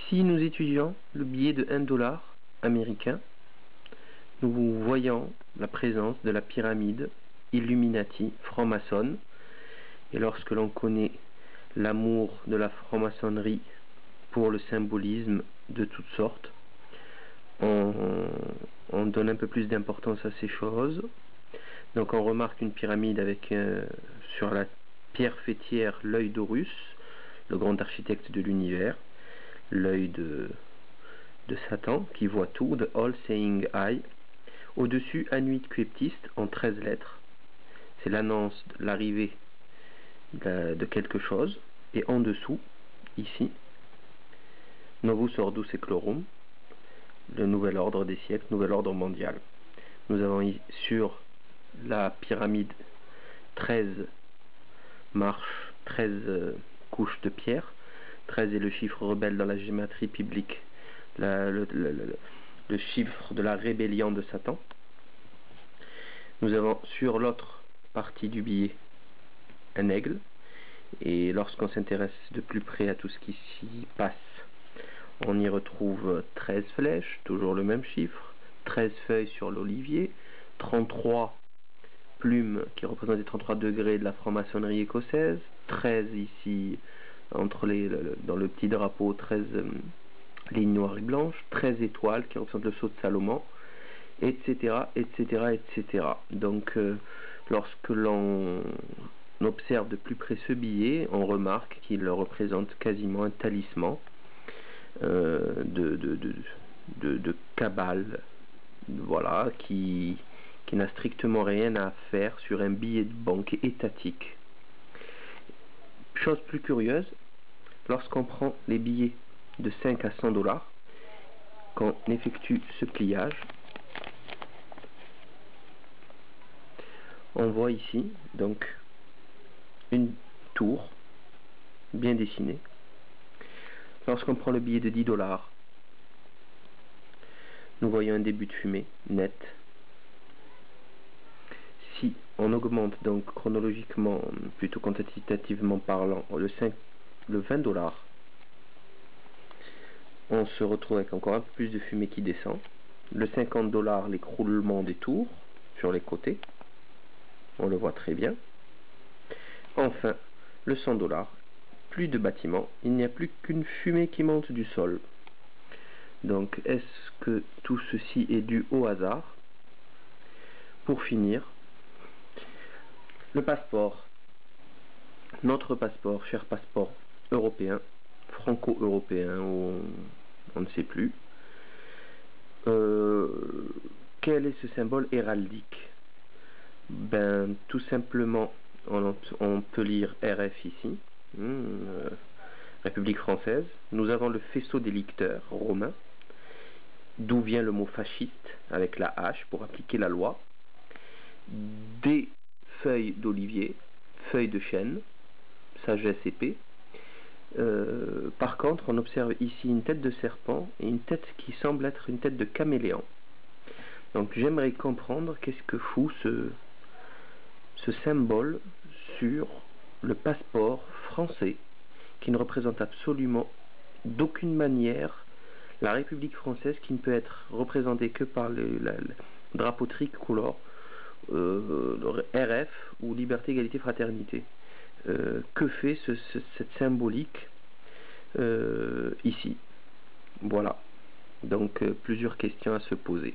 Si nous étudions le billet de 1 dollar américain, nous voyons la présence de la pyramide Illuminati franc-maçonne. Et lorsque l'on connaît l'amour de la franc-maçonnerie pour le symbolisme de toutes sortes, on donne un peu plus d'importance à ces choses. Donc on remarque une pyramide avec sur la pierre fêtière l'œil d'Horus, le grand architecte de l'univers, l'œil de Satan qui voit tout, the all-seeing eye. Au-dessus, Anuit Cryptiste en 13 lettres. C'est l'annonce de l'arrivée de quelque chose. Et en dessous, ici, Novus Ordus Seclorum, le nouvel ordre des siècles, nouvel ordre mondial. Nous avons sur la pyramide 13 marches, 13 couches de pierre. 13 est le chiffre rebelle dans la gématrie biblique, le chiffre de la rébellion de Satan. Nous avons sur l'autre partie du billet un aigle, et lorsqu'on s'intéresse de plus près à tout ce qui s'y passe, on y retrouve 13 flèches, toujours le même chiffre, 13 feuilles sur l'olivier, 33 plumes qui représentent les 33 degrés de la franc-maçonnerie écossaise, 13 ici dans le petit drapeau, 13 lignes noires et blanches, 13 étoiles qui représentent le sceau de Salomon, etc., etc., etc. Donc, lorsque l'on observe de plus près ce billet, on remarque qu'il représente quasiment un talisman de cabale, voilà, qui n'a strictement rien à faire sur un billet de banque étatique. Chose plus curieuse, lorsqu'on prend les billets de 5 à 100 dollars, qu'on effectue ce pliage, on voit ici donc une tour bien dessinée. Lorsqu'on prend le billet de 10 dollars, nous voyons un début de fumée net. Si on augmente donc chronologiquement, plutôt quantitativement parlant, le 20 dollars, on se retrouve avec encore un peu plus de fumée qui descend. Le 50 dollars, l'écroulement des tours sur les côtés, on le voit très bien. Enfin, le 100 dollars, plus de bâtiments, il n'y a plus qu'une fumée qui monte du sol. Donc, est-ce que tout ceci est dû au hasard? Pour finir, le passeport, notre passeport, cher passeport européen, franco-européen, ou on ne sait plus. Quel est ce symbole héraldique? Ben, tout simplement, on peut lire RF ici, République française. Nous avons le faisceau des licteurs romains, d'où vient le mot fasciste, avec la hache pour appliquer la loi. Des feuilles d'olivier, feuilles de chêne, sagesse épée. Par contre, on observe ici une tête de serpent et une tête qui semble être une tête de caméléon. Donc j'aimerais comprendre qu'est-ce que fout ce symbole sur le passeport français qui ne représente absolument d'aucune manière la République française, qui ne peut être représentée que par le drapeau tricolore, le RF ou Liberté, Égalité, Fraternité. Que fait cette symbolique ici? Voilà. Donc plusieurs questions à se poser.